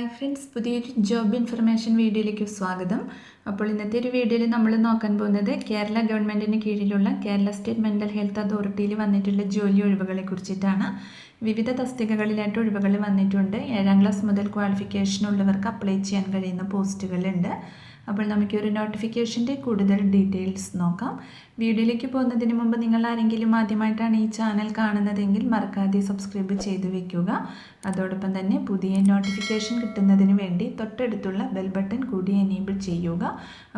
Hi friends, പുതിയൊരു job information വീഡിയോയിലേക്ക് സ്വാഗതം. അപ്പോൾ ഇന്നത്തെ ഒരു വീഡിയോയിൽ നമ്മൾ നോക്കാൻ പോകുന്നത് കേരള ഗവൺമെൻറ്റിന് കീഴിലുള്ള കേരള സ്റ്റേറ്റ് മെൻ്റൽ ഹെൽത്ത് അതോറിറ്റിയിൽ വന്നിട്ടുള്ള ജോലി ഒഴിവുകളെ കുറിച്ചിട്ടാണ്. വിവിധ തസ്തികകളിലായിട്ട് ഒഴിവുകൾ വന്നിട്ടുണ്ട്. 7ാം ക്ലാസ് മുതൽ ക്വാളിഫിക്കേഷൻ ഉള്ളവർക്ക് അപ്ലൈ ചെയ്യാൻ കഴിയുന്ന പോസ്റ്റുകളുണ്ട്. അപ്പോൾ നമുക്കൊരു നോട്ടിഫിക്കേഷൻ്റെ കൂടുതൽ ഡീറ്റെയിൽസ് നോക്കാം. വീഡിയോയിലേക്ക് പോകുന്നതിന് മുമ്പ് നിങ്ങൾ ആരെങ്കിലും ആദ്യമായിട്ടാണ് ഈ ചാനൽ കാണുന്നതെങ്കിൽ മറക്കാതെ സബ്സ്ക്രൈബ് ചെയ്ത് വെക്കുക. അതോടൊപ്പം തന്നെ പുതിയ നോട്ടിഫിക്കേഷൻ കിട്ടുന്നതിന് വേണ്ടി തൊട്ടടുത്തുള്ള ബെൽ ബട്ടൺ കൂടി എനേബിൾ ചെയ്യുക.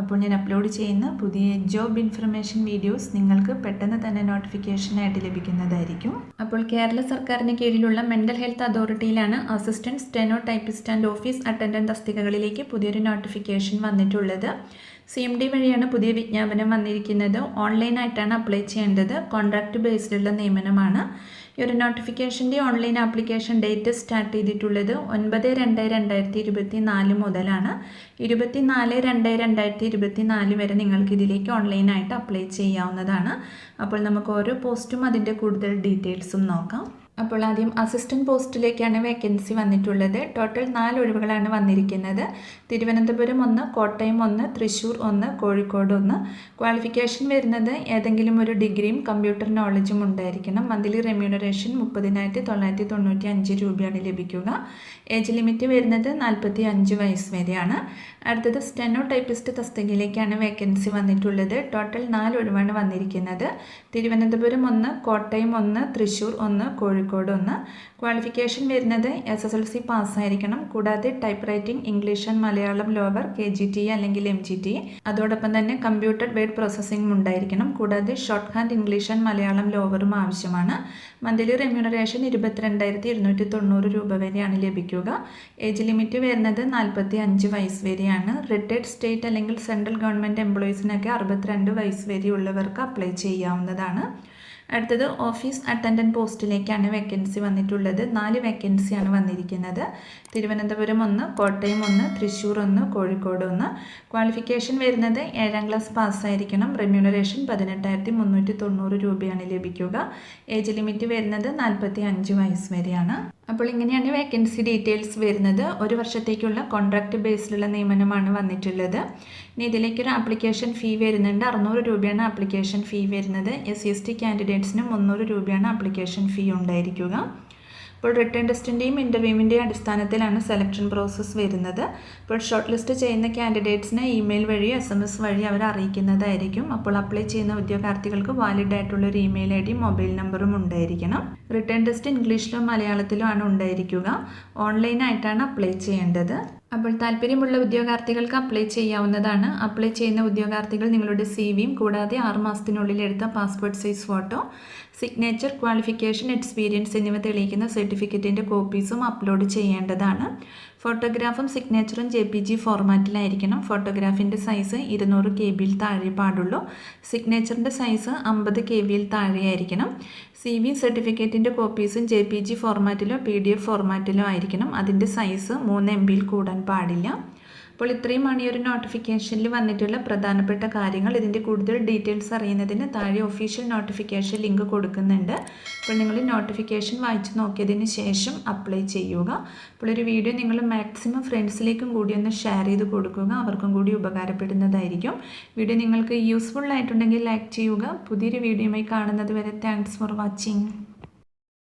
അപ്പോൾ ഞാൻ അപ്ലോഡ് ചെയ്യുന്ന പുതിയ ജോബ് ഇൻഫർമേഷൻ വീഡിയോസ് നിങ്ങൾക്ക് പെട്ടെന്ന് തന്നെ നോട്ടിഫിക്കേഷനായിട്ട് ലഭിക്കുന്നതായിരിക്കും. അപ്പോൾ കേരള സർക്കാരിന് കീഴിലുള്ള മെൻ്റൽ ഹെൽത്ത് അതോറിറ്റിയിലാണ് assistant steno typist and office attendant തസ്തികകളിലേക്ക് പുതിയൊരു നോട്ടിഫിക്കേഷൻ വന്നിട്ടുള്ളത്. CMD വഴിയാണ് പുതിയ വിജ്ഞാപനം വന്നിരിക്കുന്നത്. ഓൺലൈനായിട്ടാണ് അപ്ലൈ ചെയ്യേണ്ടത്. കോൺട്രാക്റ്റ് ബേസ്ഡുള്ള നിയമനമാണ്. ഈ ഒരു നോട്ടിഫിക്കേഷൻ്റെ ഓൺലൈൻ ആപ്ലിക്കേഷൻ ഡേറ്റ് സ്റ്റാർട്ട് ചെയ്തിട്ടുള്ളത് 9/2/2024 മുതലാണ്. 24/2/2024 വരെ നിങ്ങൾക്ക് ഇതിലേക്ക് ഓൺലൈനായിട്ട് അപ്ലൈ ചെയ്യാവുന്നതാണ്. അപ്പോൾ നമുക്ക് ഓരോ പോസ്റ്റും അതിൻ്റെ കൂടുതൽ ഡീറ്റെയിൽസും നോക്കാം. അപ്പോൾ ആദ്യം അസിസ്റ്റൻറ്റ് പോസ്റ്റിലേക്കാണ് വേക്കൻസി വന്നിട്ടുള്ളത്. ടോട്ടൽ 4 ഒഴിവുകളാണ് വന്നിരിക്കുന്നത്. തിരുവനന്തപുരം 1, കോട്ടയം 1, തൃശ്ശൂർ 1, കോഴിക്കോട് 1. ക്വാളിഫിക്കേഷൻ വരുന്നത് ഏതെങ്കിലും ഒരു ഡിഗ്രിയും കമ്പ്യൂട്ടർ നോളജും ഉണ്ടായിരിക്കണം. മന്ത്ലി റെമ്യൂണറേഷൻ 30,995 രൂപയാണ് ലഭിക്കുക. ഏജ് ലിമിറ്റ് വരുന്നത് 45 വയസ്സ് വരെയാണ്. അടുത്തത് സ്റ്റെനോ ടൈപ്പിസ്റ്റ് തസ്തികയിലേക്കാണ് വേക്കൻസി വന്നിട്ടുള്ളത്. ടോട്ടൽ 4 ഒഴിവാണ് വന്നിരിക്കുന്നത്. തിരുവനന്തപുരം 1, കോട്ടയം 1, തൃശ്ശൂർ 1, കോഴിക്കോട് 1. ക്വാളിഫിക്കേഷൻ വരുന്നത് SSLC പാസ്സായിരിക്കണം. കൂടാതെ type writing English and Malayalam lower KGTE അല്ലെങ്കിൽ MGTE, അതോടൊപ്പം തന്നെ കമ്പ്യൂട്ടർ വേർഡ് പ്രോസസ്സിംഗും ഉണ്ടായിരിക്കണം. കൂടാതെ short hand English and Malayalam ലോവറും ആവശ്യമാണ്. മന്ത്ലി റെമ്യൂണറേഷൻ 22,290 രൂപ വരെയാണ് ലഭിക്കുക. ഏജ് ലിമിറ്റ് വരുന്നത് 45 വയസ്സ് വരെയാണ്. റിട്ടയർഡ് സ്റ്റേറ്റ് അല്ലെങ്കിൽ സെൻട്രൽ ഗവൺമെൻറ് എംപ്ലോയീസിനൊക്കെ 62 വയസ്സ് വരെയുള്ളവർക്ക് അപ്ലൈ ചെയ്യാവുന്നതാണ്. അടുത്തത് ഓഫീസ് അറ്റൻഡൻറ്റ് പോസ്റ്റിലേക്കാണ് വേക്കൻസി വന്നിട്ടുള്ളത്. 4 വേക്കൻസിയാണ് വന്നിരിക്കുന്നത്. തിരുവനന്തപുരം 1, കോട്ടയം 1, തൃശ്ശൂർ 1, കോഴിക്കോട് 1. ക്വാളിഫിക്കേഷൻ വരുന്നത് 7ാം ക്ലാസ് പാസ്സായിരിക്കണം. റെമ്യൂണറേഷൻ 18,390 രൂപയാണ് ലഭിക്കുക. ഏജ് ലിമിറ്റ് വരുന്നത് 45 വയസ്സ് വരെയാണ്. അപ്പോൾ ഇങ്ങനെയാണ് വേക്കൻസി ഡീറ്റെയിൽസ് വരുന്നത്. 1 വർഷത്തേക്കുള്ള കോൺട്രാക്റ്റ് ബേസിലുള്ള നിയമനമാണ് വന്നിട്ടുള്ളത്. ഇനി ഇതിലേക്കൊരു ആപ്ലിക്കേഷൻ ഫീ വരുന്നുണ്ട്. 600 രൂപയാണ് ആപ്ലിക്കേഷൻ ഫീ വരുന്നത്. SC/ST കാൻഡിഡേറ്റ്സിന് 300 രൂപയാണ് ആപ്ലിക്കേഷൻ ഫീ ഉണ്ടായിരിക്കുക. അപ്പോൾ റിട്ടേൺ ടെസ്റ്റിൻ്റെയും ഇൻ്റർവ്യൂവിൻ്റെയും അടിസ്ഥാനത്തിലാണ് സെലക്ഷൻ പ്രോസസ്സ് വരുന്നത്. അപ്പോൾ ഷോർട്ട് ലിസ്റ്റ് ചെയ്യുന്ന കാൻഡിഡേറ്റ്സിനെ ഇമെയിൽ വഴി SMS വഴി അവർ അറിയിക്കുന്നതായിരിക്കും. അപ്പോൾ അപ്ലൈ ചെയ്യുന്ന ഉദ്യോഗാർത്ഥികൾക്ക് വാലിഡ് ആയിട്ടുള്ളൊരു ഇമെയിൽ ID മൊബൈൽ നമ്പറും ഉണ്ടായിരിക്കണം. റിട്ടേൺ ടെസ്റ്റ് ഇംഗ്ലീഷിലോ മലയാളത്തിലോ ആണ് ഉണ്ടായിരിക്കുക. ഓൺലൈനായിട്ടാണ് അപ്ലൈ ചെയ്യേണ്ടത്. അപ്പോൾ താല്പര്യമുള്ള ഉദ്യോഗാർത്ഥികൾക്ക് അപ്ലൈ ചെയ്യാവുന്നതാണ്. അപ്ലൈ ചെയ്യുന്ന ഉദ്യോഗാർത്ഥികൾ നിങ്ങളുടെ CVയും കൂടാതെ 6 മാസത്തിനുള്ളിൽ എടുത്ത passport size photo, signature, qualification, experience എന്നിവ തെളിയിക്കുന്ന സർട്ടിഫിക്കറ്റിൻ്റെ കോപ്പീസും അപ്ലോഡ് ചെയ്യേണ്ടതാണ്. ഫോട്ടോഗ്രാഫും സിഗ്നേച്ചറും JPG ഫോർമാറ്റിലായിരിക്കണം. ഫോട്ടോഗ്രാഫിൻ്റെ സൈസ് 200 KB താഴെ പാടുള്ളൂ. സിഗ്നേച്ചറിൻ്റെ സൈസ് 50 KB താഴെയായിരിക്കണം. CV സർട്ടിഫിക്കറ്റിൻ്റെ കോപ്പീസും JPG ഫോർമാറ്റിലോ PDF ഫോർമാറ്റിലോ ആയിരിക്കണം. അതിൻ്റെ സൈസ് 3 MB കൂടാൻ പാടില്ല. അപ്പോൾ ഇത്രയുമാണ് ഈ ഒരു നോട്ടിഫിക്കേഷനിൽ വന്നിട്ടുള്ള പ്രധാനപ്പെട്ട കാര്യങ്ങൾ. ഇതിൻ്റെ കൂടുതൽ ഡീറ്റെയിൽസ് അറിയുന്നതിന് താഴെ ഒഫീഷ്യൽ നോട്ടിഫിക്കേഷൻ ലിങ്ക് കൊടുക്കുന്നുണ്ട്. അപ്പോൾ നിങ്ങൾ നോട്ടിഫിക്കേഷൻ വായിച്ച് നോക്കിയതിന് ശേഷം അപ്ലൈ ചെയ്യുക. അപ്പോൾ ഒരു വീഡിയോ നിങ്ങൾ മാക്സിമം ഫ്രണ്ട്സിലേക്കും കൂടി ഒന്ന് ഷെയർ ചെയ്ത് കൊടുക്കുക. അവർക്കും കൂടി ഉപകാരപ്പെടുന്നതായിരിക്കും. വീഡിയോ നിങ്ങൾക്ക് യൂസ്ഫുൾ ആയിട്ടുണ്ടെങ്കിൽ ലൈക്ക് ചെയ്യുക. പുതിയൊരു വീഡിയോയുമായി കാണുന്നത് വരെ താങ്ക്സ് ഫോർ വാച്ചിങ്.